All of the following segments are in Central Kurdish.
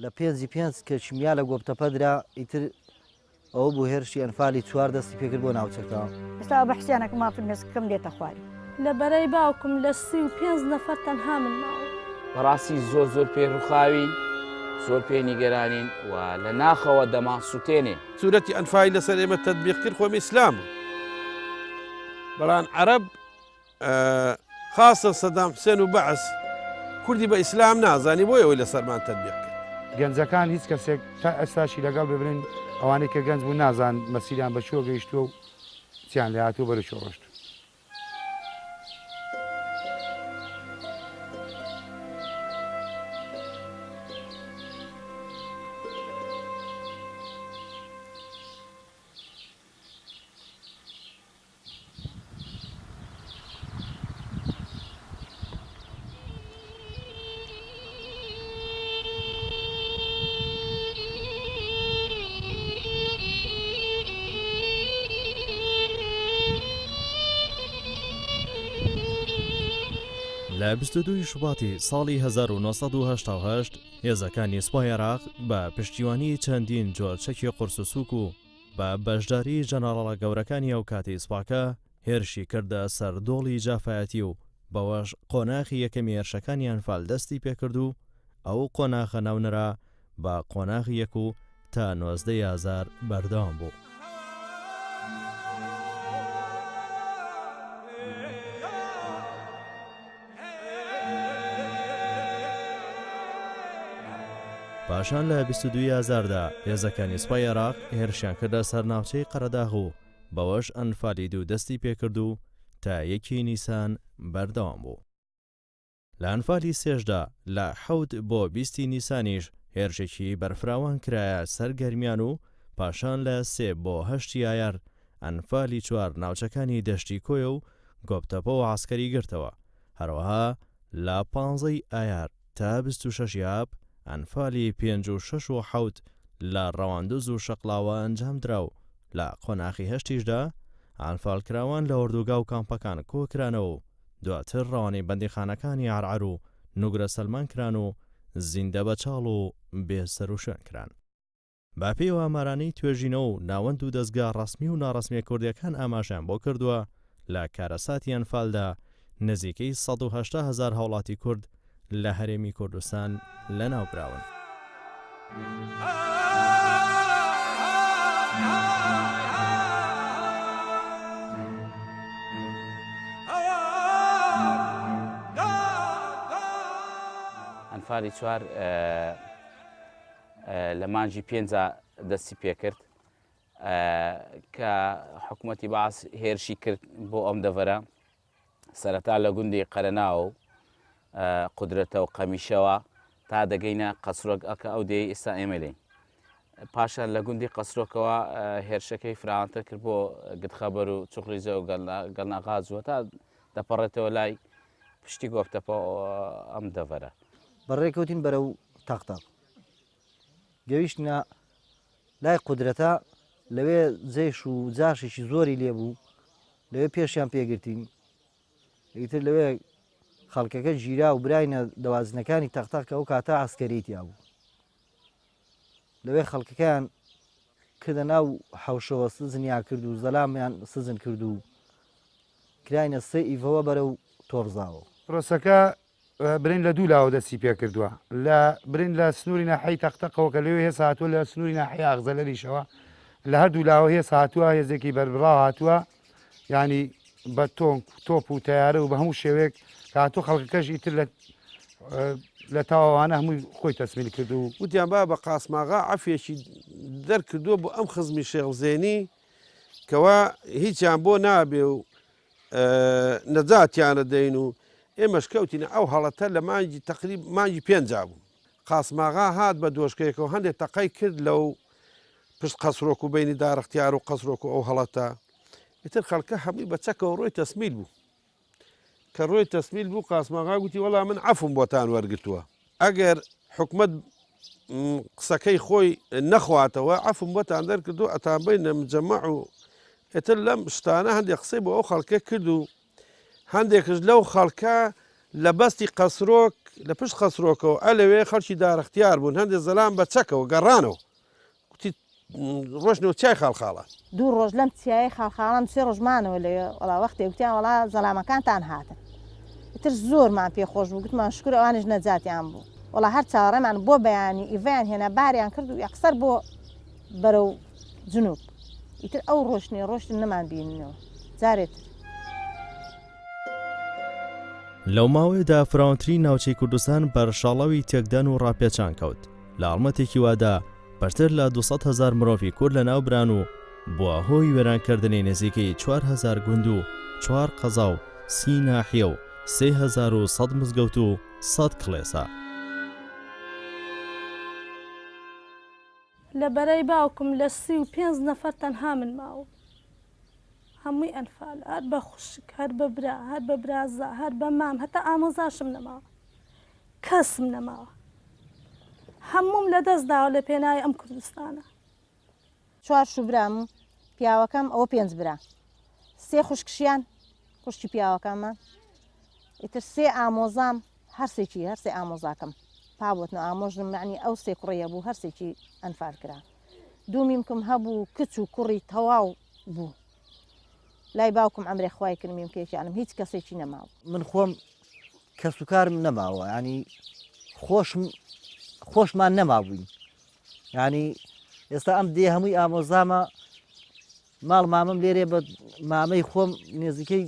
لە پێنج کەچمیا لە گۆبتەپەدرا ئیتر ئەوە بوو هێرشی ئەنفالی 4 دەستی پێکرد بۆ ناوچەکەەوە. ئێستا بە حسیانەکە مافر مێسکەم دێتە خواری لە بەرەی باوکم لە 35 نەفەر تەنها من ماوە. بەڕاستی زۆر پێڕووخاوین، زۆر پێی نیگەرانین و لە ناخەوە دەمان سوتێنێ. سوورەتی ئەنفای لەسەر ئێمە تەطبیق کرد خۆم ئیسلام بەڵام عەرەب خاصە سەدام حوسێن و بەعس کوردی بە ئیسلام نازانی بۆ ئەوەی لەسەرمان تەطبیق کرد. گەنجەکان هیچ کەسێک تا ئێستاشی لەگەڵ ببرن ئەوانەی کە گەنج بوو نازان مەسیریان بە چۆ گەیشتووە و چیان لە هاتووە بەرە شۆڕشت. لە 22 شوباتی ساڵی 1970 هێزەکانی سوپای عێراق بە پشتیوانی چەندین جۆرچەکی قورس و سووک و بە بەشداری جەنەڕاڵە گەورەکانی ئەو کاتی سوپاکە هێرشی کردە سەر دۆڵی جافایەتی و بەوەش قۆناغی یەکەمی هێرشەکانی ئەنفال دەستی پێکرد و ئەو قۆناغە ناونرا بە قۆناغی یەک و تا 19,000 بەردەوام بوو. پاشان لە 22,000دا هێزەکانی سوپای عێراق هێرشیان کردە سەر ناوچەی قەرەداغ و بەوەش ئەنفالی دوو دەستی پێکرد و تا 1 نیسان بەردەوام بوو. لە ئەنفالی سێشدا لە 7 بۆ 20 نیسانیش هێرشێکی بەرفراوان کرایە سەر گەرمیان و پاشان لە 3 بۆ 8 ئایار ئەنفالی 4 ناوچەکانی دەشتی کۆیە و گۆبتەپە و عاسکەری گرتەوە. هەروەها لە 15 ئایار تا 26 یاب ئەنفالی 5 و 6 و 7 لە ڕەواندز و شەقلاوە ئەنجام درا و لە قۆناغی هەشتیشدا ئەنفالکراوان لە ئۆردوگا و کامپەکان کۆکرانەوە و دواتر ڕەوانەی بەندیخانەکانی عەرعەر و نوگرە سەلمان کران و زیندە بەچاڵ و بێسەر و شوێن کران. با پێی ئامارانەی توێژینەوە و ناوەند و دەستگا ڕەسمی و ناڕەسمیە کوردیەکان ئاماژیان بۆ کردووە لە کارەساتی ئەنفالدا نزیکەی 180,000 هاوڵاتی کورد لە هەرێمی کوردستان لەناوبراون. ئەنفالی 4 لە مانجی 5 دەستی پێکرد کە حکوومەتی بەعس هێرشی کرد بۆ ئەم دەڤەرە سەرەتا لە گوندی قەرەناو و قودرەتە و قەمیشەوە تا دەگەینە قەسرۆک ئەکە ئەو دێ ئێستا ئێمە لێ. پاشان لە گوندی قەسرۆکەوە هێرشەکەی فراوانتر کرد بۆ گتخەبەر و چوخلیزە و گەڵناغازوە تا دەپەڕێتەوە لای پشتی گۆفتەپە ئەم دەڤەرە. بەڕێکەوتین بەرە و تاقتاق گەویشتە لای قودرەتە لەوێ جێش و جاشێکی زۆری لێبوو لەوێ پێشیان پێگرتین ئیتر لەوێ خەڵکەکە ژیرا و براینە دەوازنەکانی تەختاق کە ئەو کاتە عسکەریتیا بوو لەوێ خەڵکەکەیان کردە ناو حەوشەوە سزنیا کرد و زەلامیان سزن کرد و کراینە سێ ئیڤەوە بەرە و تۆڕزاوە. پرۆسەکە برین لە دوو لاوە دەستی پێ کردووە لە برین لە سنووری ناحەی تەختەقەوە کە لەوێ هێز هاتووە لە سنووری ناحەی ئاغزەلەریشەوە لە هەردوو لاوە هێز هاتووە هێزێکی بەربڕا هاتووە ینی بە تۆپ و تیارە و بە هەموو شێوەیەک کە هاتوو خەڵکەکەش ئیتر لە تاوانە هەمووی خۆی تەسمیل کرد و وتیان با بە قاسماغا عەفوێکی دەرکردووە بۆ ئەم خزمی شێخزێنی کەوا هیچیان بۆ نابێ و نەجاتیانە دەین و ئێمەش کەوتینە ئەو هەڵەتە لە مانجی تەقریب مانجی 5 بوو. قاسماغا هات بە دۆشکەیەکەوە هەندێک تەقەی کرد لەو پشت قەسرۆک و بینی دارەختیار و قەسرۆک و ئەو هەڵەتە ئیتر خەڵکە هەمووی بە چەکەوە ڕۆی تەسمیل بوو کە ڕۆی تەسمیل بوو قاسماغا گوتی وەڵام من عەفوم بۆتان وەرگتووە ئەگەر حکومەت قسەکەی خۆی نەخواتەوە عەفوم بۆتان دەرکردو ئەتان بینە مجەمەع و ئیتر لەم شتانە هەندێک قسەی بۆ ئەو خەڵکە کرد و هەندێکش لەو خەڵکە لە بەستی قەسرۆک لە پشت خەسرۆکەوە ئەلەوێ خەڵکی دارەختیار بوون هەندێک زەلام بە چەکەوە گەڕانەوە کوتی ڕۆژنەوە چای خاڵخاڵە دوو ڕۆژ لەم چیایی خاڵخاڵان سێ ڕۆژمانەوە لێ وڵا وەختێ وتیان وڵا زەلامەکانتان هاتن تر زۆرمان پێخۆش بوو گوتمان شکر ئەوانش نەجاتیان بوو وڵا هەر چاوەڕێمان بۆ بەیانی ئیڤیان هێنا باریان کرد و یەکسەر بۆ بەرەو جنوب ئیتر ئەو ڕۆشنی ڕۆشتن نەمان بیننەوە جارێت لەو ماوەیەدا فراوانترین ناوچەی کوردستان بەرشاڵەوی تێکدان و ڕاپێچان کەوت لە ئاڵمەتێکی وادا بەرتر لە 200,000 مرۆڤی کورد لە ناوبران و بووە هۆی وێرانکردنی نزیکەی 4,000 گوند و 4 قەزا و 30 ناحیە و 3,100 مزگەوت و 100 کڵێسا. لە بەرەی باوکم لە 35 نەفەر تەنها من ماوە هەمووی ئەنفال هەر بە خوشک هەر بە برا هەر بە برازا هەر بە مام هەتا ئامۆزاشم نەماوە کەسم نەماوە هەموم لە دەست داوە لە پێناوی ئەم کوردستانە 4 شوبرام و پیاوەکەم ئەوە 5 برا 3 خوشکشیان خوشکی پیاوەکەمە ئیتر 3 ئامۆزام هەرسێکی هەرسێ ئامۆزاکەم پابوتنە ئامۆژم معنی ئەو 3 کوڕیە بوو هەرسێکی ئەنفال کرا دوومیمکم هەبوو کچ و کوڕی تەواو بوو لای باوکم ئەمرێ خوای کردمیم کێکیانم هیچ کەسێکی نەماوە من خۆم کەس و کارم نەماوە ینی خۆشمان نەمابووین ینی ئێستا ئەم دێ هەمووی ئامۆزامە ماڵ مامەم لێرێ بە مامەی خۆم نێزیکەی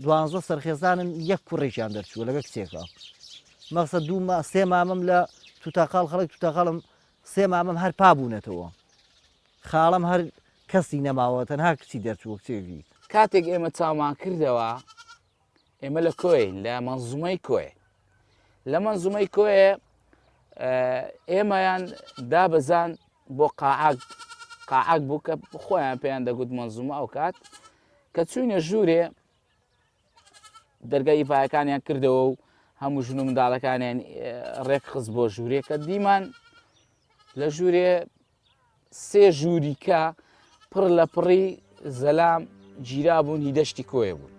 12 سەرخێزانن یەک کوڕێکیان دەرچووە لەگە کچێکە مەقسە 2 مامەم لە توتاقاڵ خەڵک توتاقاڵم 3 مامەم هەر پابوونەتەوە خاڵم هەر کەسی نەماوە تەنها کچی دەرچووە کچێکی کاتێک ئێمە چاومان کردەوە ئێمە لە کۆی لە مەنزومەی کۆی لە مەنزومەی کۆیە ئێمەیان دابەزان بۆ قاعاک بوو کە خۆیان پێیان دەگوت مەنزومە ئەو کات کە چوونە ژوورێ دەرگای ئیفاەکانیان کردەوە و هەموو ژن و منداڵەکانیان ڕێک خست بۆ ژوورێ کە دیمان لە ژوورێ 3 ژووریکە پڕ لە پڕی زەلام گیرا بوون هی دەشتی کۆیە بوون.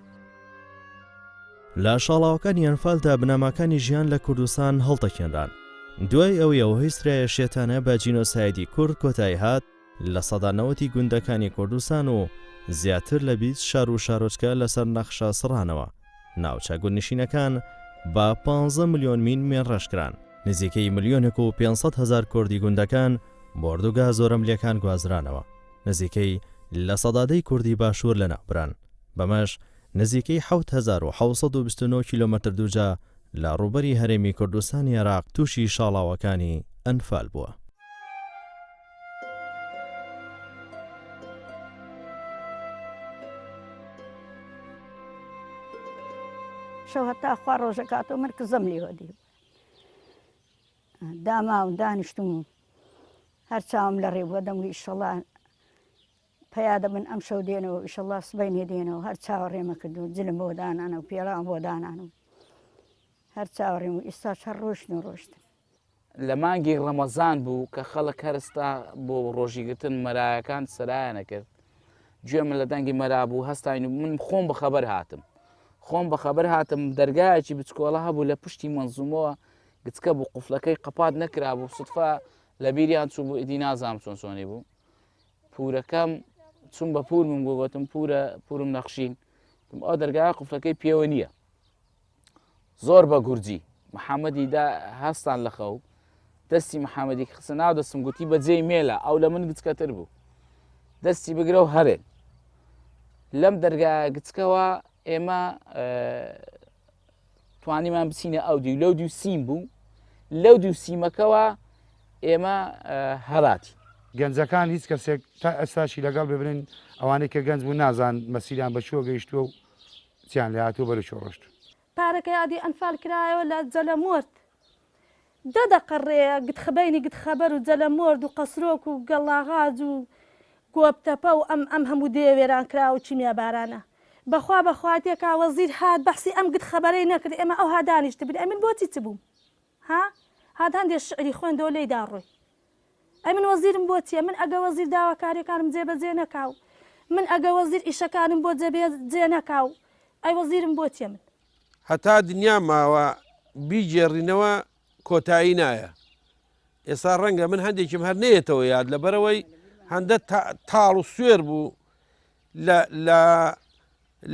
لە شاڵاوەکانی ئەنفالدا بنەماکانی ژیان لە کوردستان هەڵتەکێنران دوای ئەوەوە هیسترایە شێتانە بە جینۆسایدی کورد کۆتایی هات لە سەدانەوەتی گوندەکانی کوردستان و زیاتر لە 20 شار و شارۆچکە لەسەر نەخشە سڕانەوە ناوچە گوندنشینەکان بە 15 ملیۆن مین مێنڕەشکران نزیکەی 1,500,000 کوردی گوندەکان بۆردوگا زۆرەملیەکان گوازرانەوە نزیکەی لە سەدادەی کوردی باشوور لە ناوبران بەمەش نزیکەی 7,729 کیلۆمەتر دووجا لە ڕووبەری هەرێمی کوردستانی عێراق تووشی شاڵاوەکانی ئەنفال بووە. شەو هەتا خوا ڕۆژەکاتەوە مرکزەم لێوە دی داما و دانیشتم و هەر چاوم لە ڕێبووە دەمووی ئیشەڵا پەیادە من ئەم شەو دێنەوە ئیشەڵا سبەینێ دێنەوە هەر چاوەڕێمە کردو جلم بۆ دانانە و پێڵام بۆ دانانە هەر چاوەڕێم و ئێستاش هەر ڕۆشتن و ڕۆشتن لە مانگی ڕەمەزان بوو کە خەڵک هەرستا بۆ ڕۆژیگرتن مەرایەکان سەرایە نەکرد گوێ من لە دەنگی مەرا بوو هەستاین و من خۆم بەخەبەر هاتم دەرگایەکی بچکۆڵە هەبوو لە پشتی مەنزومەوە گچکە بوو قوفلەکەی قەپات نەکرا بوو سوتفا لە بیریان چوو بوو ئیدی نازام چۆن سۆنی بوو پورەکەم چون بە پور من گوتم پورم نەخشین ئەو دەرگای قوفلەکەی پێوە نییە زۆر بە گورجی محەممەدی دا هەستان لە خەو دەستی محەممەدی خسە ناو دەستم گوتی بەجێی مێلە ئەو لە من گچکەتر بوو دەستی بگرە و هەرێن لەم دەرگای گچکەوە ئێمە توانیمان بچینە ئەو دی لەو دی و سیم بوو لەو دی و سیمەکەوە ئێمە هەراتی گەنجەکان هیچ کەسێک تا ئەستاشی لەگەڵ ببرن ئەوانەی کە گەنج بوو نازان مەسیریان بە چۆ گەیشتووە و چیان لە هاتووە بەرە چۆ ڕۆشت پارەکە یادی ئەنفال کرایەوە لە جەلەمۆرد دەدەقڕێ گتخبەینی گتخەبەر و جەلەمۆرد و قەسرۆک و گەڵاغاز و گۆپتەپە و ئەم هەموو دێوێران کرا و چیمیا بارانە بەخوا بەخواتێکا وەزیر هات بەحسی ئەم گت خەبەرەی نەکرد ئێمە ئەو هادانیشت بن ئەمن بۆچی چ بووم ها هات هەندێک شعری خوێندەوە لێی داڕۆی ئەی من وەزیرم بۆ چییە من ئەگە وەزیر داواکاریەکانم جێبەجێ نەکاو من ئەگە وەزیر ئیشەکانم بۆ جێ نەکاو ئەی وەزیرم بۆ چیە من هەتا دنیا ماوە بیجێڕینەوە کۆتایی نایە. ئێستا ڕەنگە من هەندێکیم هەر نێتەوە یاد لەبەرەوەی هەندە تاڵ و سوێر بوو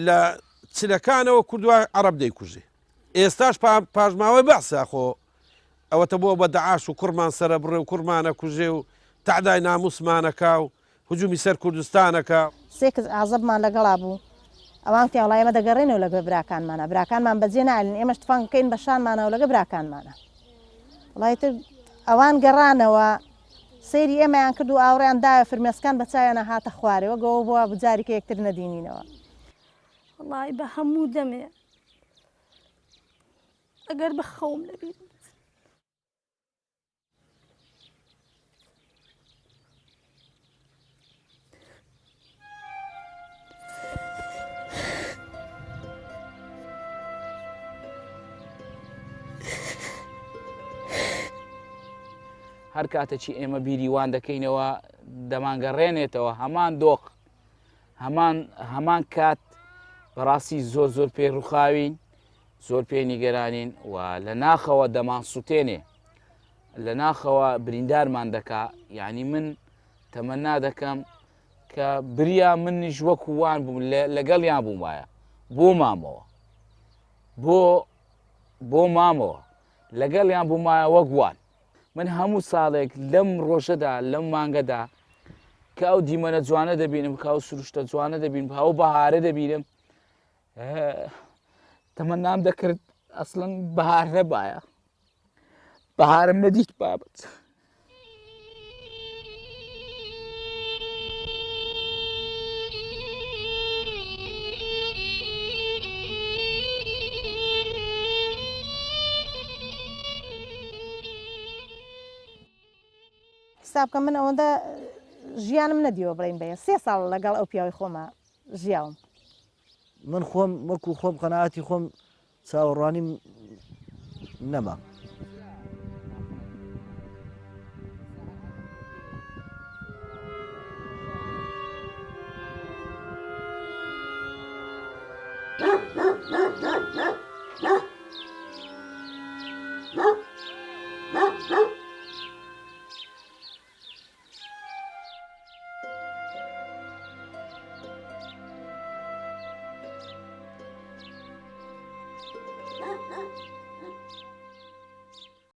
لە چلەکانەوە کوردووە عەرەب دەیکوژێ. ئێستاش پاژماوەی بەسە خۆ ئەوەتە بۆ بە دەعاش و کوڕمان سرە بڕێ و کوڕمانە کوژێ و تعدای ناموسمانەکە و هجومی سەر کوردستانەکە. سێ کەس ئازەبمان لەگەڵا بوو ئەوان وڵای ئێمە دەگەڕێنەوە لەگە براکانمانە براکانمان بەجێ نالین ئێمەش تفان بکەین بە شانمانەوە لەگە براکانمانە. وڵای تر ئەوان گەڕانەوە سەیری ئێمەیان کرد و ئاوڕیان داوە فرمێسکان بە چاویانە هاتە خوارەوە گەوە بووە بجارێکە یەکتر نەدینینەوە. وڵی بە هەموو دەمێ ئەگەر بە خەوم نەبین هەر کاتێکی ئێمە بیریوان دەکەینەوە دەمانگەڕێنێتەوە هەمان دۆق هەمان کات بەڕاستی زۆر پێی ڕووخاوین زۆر پێی نیگەرانین و لە ناخەوە دەمان سووتێنێ لە ناخەوە بریندارمان دەکا. یعنی من تەمەنا دەکەم کە بریا منیش وەکو وان بووم لەگەڵیان بووم وایە بۆ مامەوە بۆ مامەوە لەگەڵیان بوومایە وەکوان. من هەموو ساڵێک لەم ڕۆژەدا لەم مانگەدا کە ئەو دیمەنە جوانە دەبینم کە ئەو سروشتە جوانە دەبینم ئەو بەهارە دەبینم تەمەنام دەکرد ئەسڵەن بەهار نەبایە بەهارم نەدیت بابەت. حساب کە من ئەوەندە ژیانم نەدیوە بڵین بەیە 3 ساڵ لەگەڵ ئەو پیاوی خۆمە ژیاوم. من خۆم وەکو خۆم قەناعەتی خۆم چاوەڕوانیم نەما.